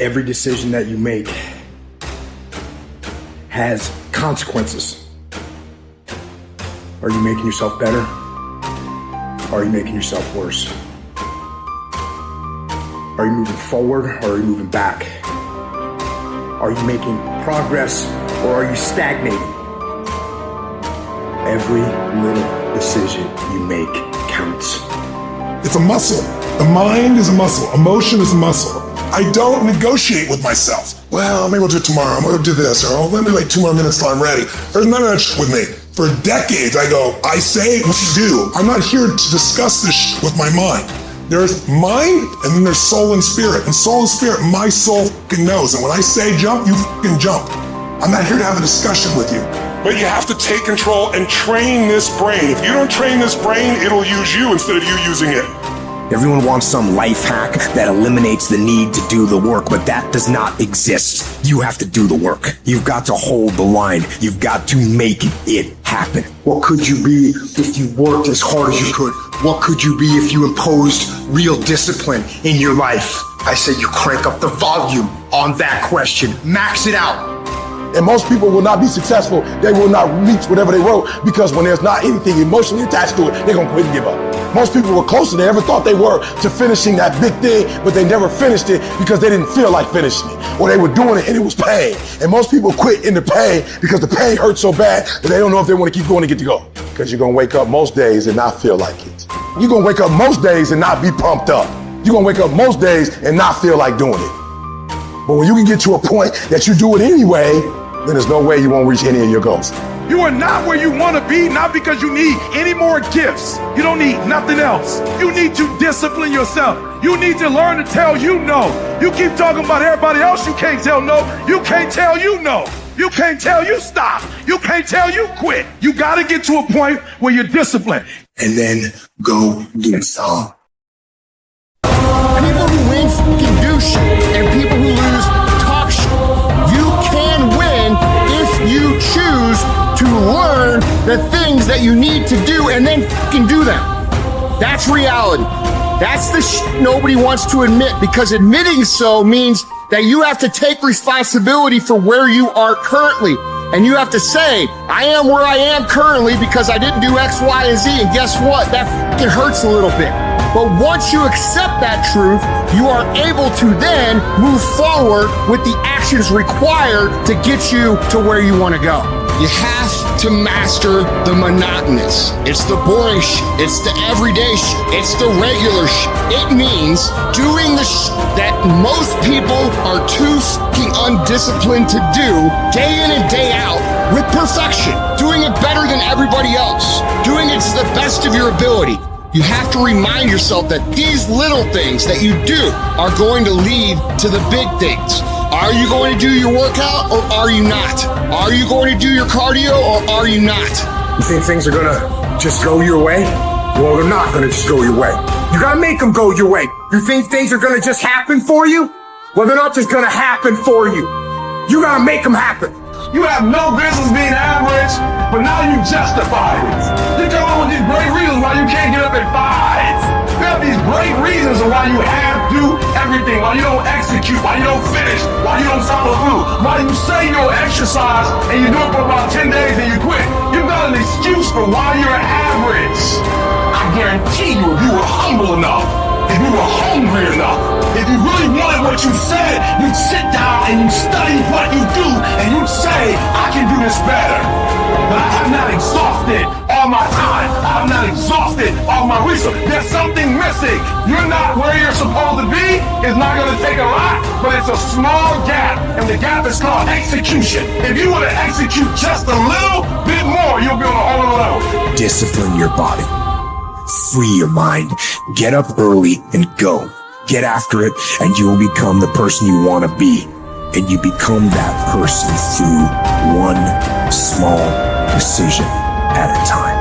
Every decision that you make has consequences. Are you making yourself better? Or are you making yourself worse? Are you moving forward or are you moving back? Are you making progress or are you stagnating? Every little decision you make counts. It's a muscle. The mind is a muscle. Emotion is a muscle. I don't negotiate with myself. Well, maybe we'll do it tomorrow. I'm gonna do this, or let me wait 2 more minutes till I'm ready. There's none of that shit with me. For decades, I say what you do. I'm not here to discuss this shit with my mind. There's mind, and then there's soul and spirit. And soul and spirit, my soul fucking knows. And when I say jump, you fucking jump. I'm not here to have a discussion with you. But you have to take control and train this brain. If you don't train this brain, it'll use you instead of you using it. Everyone wants some life hack that eliminates the need to do the work, but that does not exist. You have to do the work. You've got to hold the line. You've got to make it happen. What could you be if you worked as hard as you could? What could you be if you imposed real discipline in your life? I say you crank up the volume on that question. Max it out. And most people will not be successful. They will not reach whatever they wrote because when there's not anything emotionally attached to it, they're gonna quit and give up. Most people were closer than they ever thought they were to finishing that big thing, but they never finished it because they didn't feel like finishing it. Or they were doing it and it was pain. And most people quit in the pain because the pain hurts so bad that they don't know if they want to keep going to get to go. Because you're gonna wake up most days and not feel like it. You're gonna wake up most days and not be pumped up. You're gonna wake up most days and not feel like doing it. But when you can get to a point that you do it anyway, then there's no way you won't reach any of your goals. You are not where you want to be, not because you need any more gifts. You don't need nothing else. You need to discipline yourself. You need to learn to tell you no. You keep talking about everybody else, you can't tell no. You can't tell you no. You can't tell you stop. You can't tell you quit. You got to get to a point where you're disciplined. And then go get some. People who win can do shit, and people who lose talk shit. You can win if you choose to learn the things that you need to do and then fucking do them. That's reality. That's the shit nobody wants to admit, because admitting so means that you have to take responsibility for where you are currently. And you have to say, I am where I am currently because I didn't do X, Y, and Z. And guess what? That fucking hurts a little bit. But once you accept that truth, you are able to then move forward with the actions required to get you to where you want to go. You have to master the monotonous. It's the boring shit. It's the everyday shit. It's the regular shit. It means doing the shit that most people are too fucking undisciplined to do day in and day out with perfection. Doing it better than everybody else. Doing it to the best of your ability. You have to remind yourself that these little things that you do are going to lead to the big things. Are you going to do your workout or are you not? Are you going to do your cardio or are you not? You think things are gonna just go your way? Well, they're not gonna just go your way. You gotta make them go your way. You think things are gonna just happen for you? Well, they're not just gonna happen for you. You gotta make them happen. You have no business being average, but now you justify it. You come up with these great reasons why you can't get up at 5. You have these great reasons why you have to do everything, why you don't execute, why you don't finish, why you don't follow through, why you say you'll exercise and you do it for about 10 days and you quit. You've got an excuse for why you're average. I guarantee you, if you were humble enough, if you were hungry enough, if you really wanted what you said, you'd sit down and you'd study what you do and you'd say, I can do this better. But I have not exhausted all my time. I have not exhausted all my resources. There's something missing. You're not where you're supposed to be. It's not going to take a lot, but it's a small gap. And the gap is called execution. If you were to execute just a little bit more, you'll be on a whole other level. Discipline your body. Free your mind. Get up early and go. Get after it, and you will become the person you want to be. And you become that person through one small decision at a time.